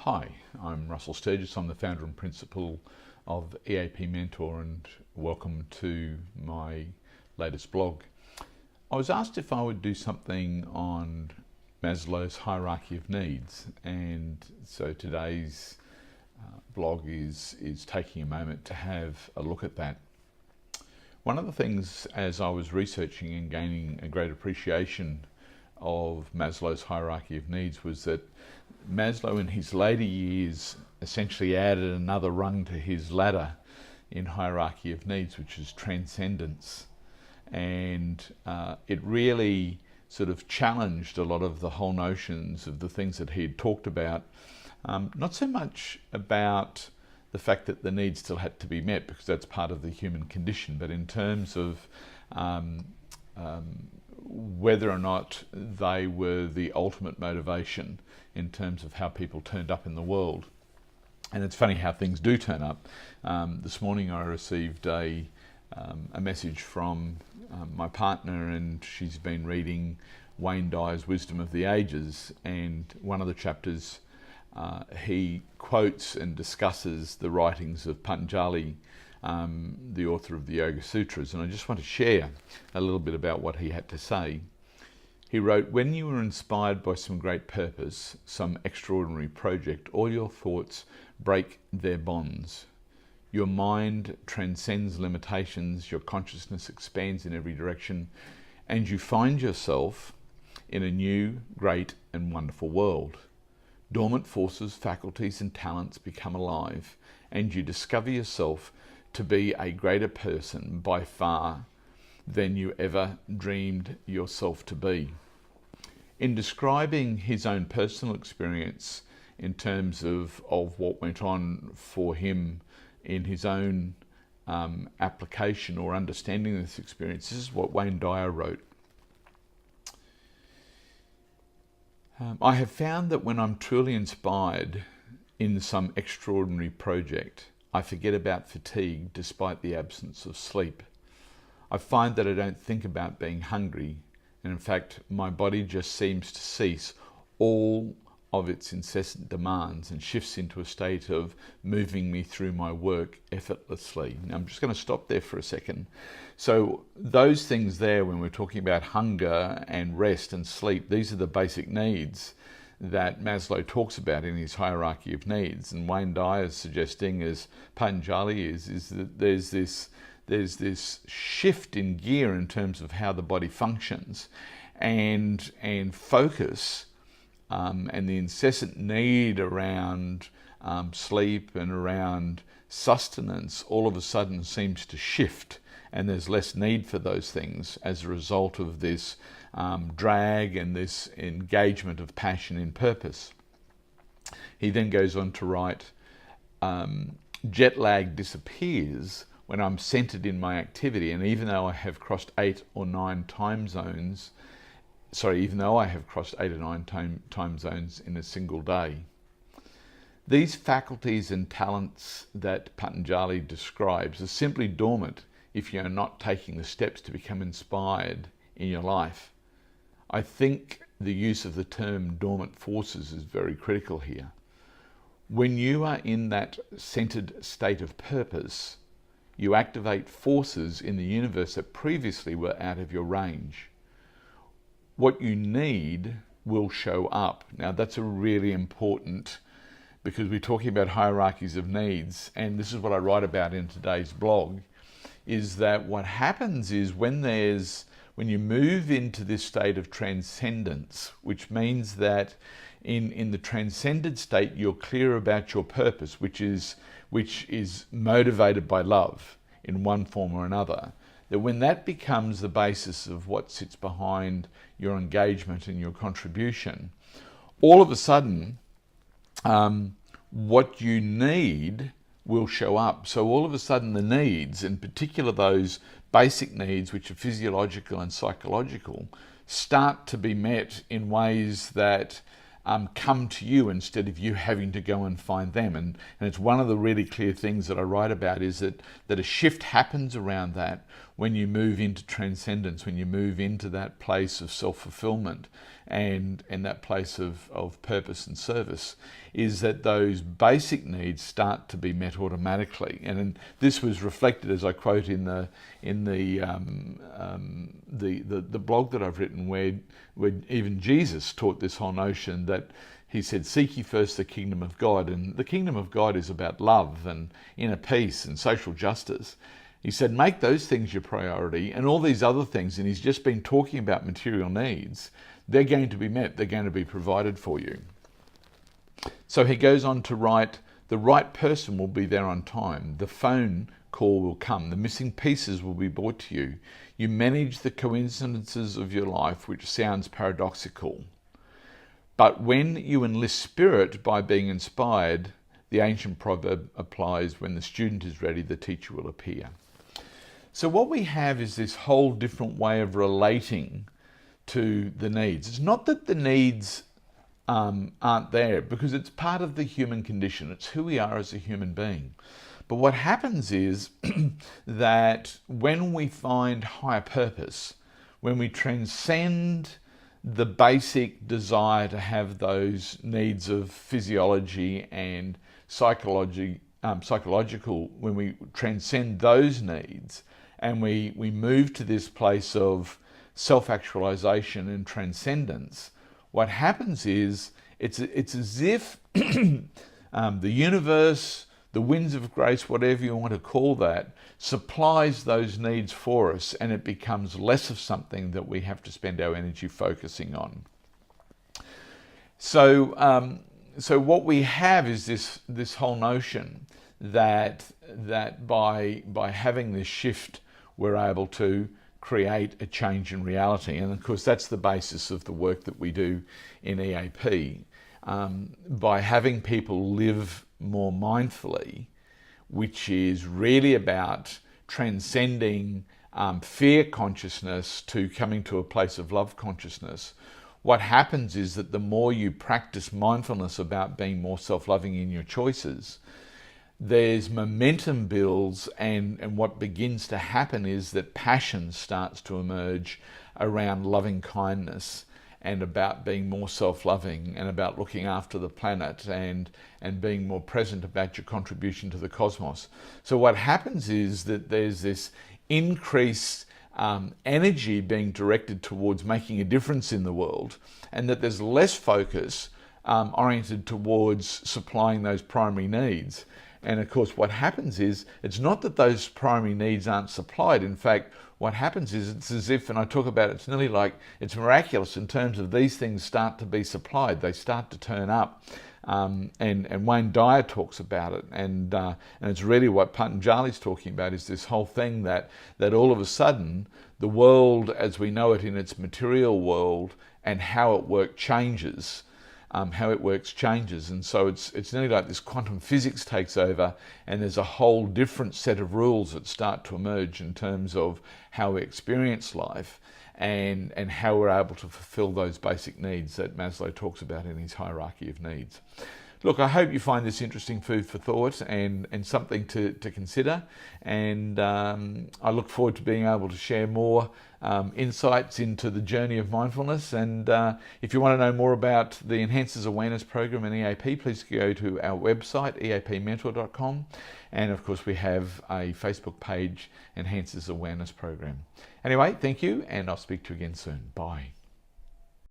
Hi, I'm Russell Sturgis. I'm the founder and principal of EAP Mentor, and welcome to my latest blog. I was asked if I would do something on Maslow's hierarchy of needs, and so today's blog is taking a moment to have a look at that. One of the things, as I was researching and gaining a great appreciation of Maslow's hierarchy of needs, was that Maslow in his later years essentially added another rung to his ladder in hierarchy of needs, which is transcendence. And it really sort of challenged a lot of the whole notions of the things that he had talked about. Not so much about the fact that the needs still had to be met, because that's part of the human condition, but in terms of whether or not they were the ultimate motivation in terms of how people turned up in the world. And it's funny how things do turn up. This morning I received a message from my partner, and she's been reading Wayne Dyer's Wisdom of the Ages, and one of the chapters he quotes and discusses the writings of Patanjali, the author of the Yoga Sutras, and I just want to share a little bit about what he had to say. He wrote, "When you are inspired by some great purpose, some extraordinary project, all your thoughts break their bonds. Your mind transcends limitations, your consciousness expands in every direction, and you find yourself in a new, great and wonderful world. Dormant forces, faculties and talents become alive, and you discover yourself to be a greater person by far than you ever dreamed yourself to be." In describing his own personal experience in terms of what went on for him in his own application or understanding this experience, this is what Wayne Dyer wrote. "I have found that when I'm truly inspired in some extraordinary project, I forget about fatigue despite the absence of sleep. I find that I don't think about being hungry, and in fact my body just seems to cease all of its incessant demands and shifts into a state of moving me through my work effortlessly." Now I'm just going to stop there for a second. So those things there, when we're talking about hunger and rest and sleep, these are the basic needs that Maslow talks about in his hierarchy of needs. And Wayne Dyer is suggesting, as Patanjali is that there's this shift in gear in terms of how the body functions, and focus and the incessant need around sleep and around sustenance all of a sudden seems to shift, and there's less need for those things as a result of this drag and this engagement of passion in purpose. He then goes on to write, "Jet lag disappears when I'm centered in my activity, and even though I have crossed 8 or 9 time zones in a single day." These faculties and talents that Patanjali describes are simply dormant if you're not taking the steps to become inspired in your life. I think the use of the term dormant forces is very critical here. When you are in that centered state of purpose, you activate forces in the universe that previously were out of your range. What you need will show up. Now that's a really important, because we're talking about hierarchies of needs, and this is what I write about in today's blog, is that what happens is when you move into this state of transcendence, which means that in the transcended state you're clear about your purpose, which is motivated by love in one form or another, that when that becomes the basis of what sits behind your engagement and your contribution, all of a sudden what you need will show up. So all of a sudden the needs, in particular those basic needs which are physiological and psychological, start to be met in ways that come to you instead of you having to go and find them. And it's one of the really clear things that I write about, is that a shift happens around that when you move into transcendence, when you move into that place of self-fulfillment and that place of purpose and service, is that those basic needs start to be met automatically. And this was reflected, as I quote in the blog that I've written, where even Jesus taught this whole notion that he said, seek ye first the kingdom of God. And the kingdom of God is about love and inner peace and social justice. He said, make those things your priority, and all these other things, and he's just been talking about material needs, they're going to be met, they're going to be provided for you. So he goes on to write, the right person will be there on time. The phone call will come. The missing pieces will be brought to you. You manage the coincidences of your life, which sounds paradoxical. But when you enlist spirit by being inspired, the ancient proverb applies, when the student is ready, the teacher will appear. So what we have is this whole different way of relating to the needs. It's not that the needs aren't there, because it's part of the human condition. It's who we are as a human being. But what happens is that when we find higher purpose, when we transcend the basic desire to have those needs of physiology and psychological, when we transcend those needs and we move to this place of self-actualisation and transcendence, what happens is it's as if the universe, the winds of grace, whatever you want to call that, supplies those needs for us, and it becomes less of something that we have to spend our energy focusing on. So, so what we have is this whole notion that by having this shift, we're able to create a change in reality. And of course, that's the basis of the work that we do in EAP. By having people live more mindfully, which is really about transcending fear consciousness to coming to a place of love consciousness, what happens is that the more you practice mindfulness about being more self-loving in your choices, there's momentum builds, and what begins to happen is that passion starts to emerge around loving kindness and about being more self-loving and about looking after the planet and being more present about your contribution to the cosmos. So what happens is that there's this increased energy being directed towards making a difference in the world, and that there's less focus oriented towards supplying those primary needs. And of course, what happens is, it's not that those primary needs aren't supplied. In fact, what happens is it's as if, and I talk about it, it's nearly like it's miraculous in terms of these things start to be supplied. They start to turn up. And Wayne Dyer talks about it. And it's really what Patanjali's talking about, is this whole thing that all of a sudden, the world as we know it in its material world and how it works changes. And so it's nearly like this quantum physics takes over, and there's a whole different set of rules that start to emerge in terms of how we experience life and how we're able to fulfill those basic needs that Maslow talks about in his hierarchy of needs. Look, I hope you find this interesting food for thought and something to consider. And I look forward to being able to share more insights into the journey of mindfulness. And if you want to know more about the Enhances Awareness Program in EAP, please go to our website, eapmentor.com. And of course, we have a Facebook page, Enhances Awareness Program. Anyway, thank you, and I'll speak to you again soon. Bye.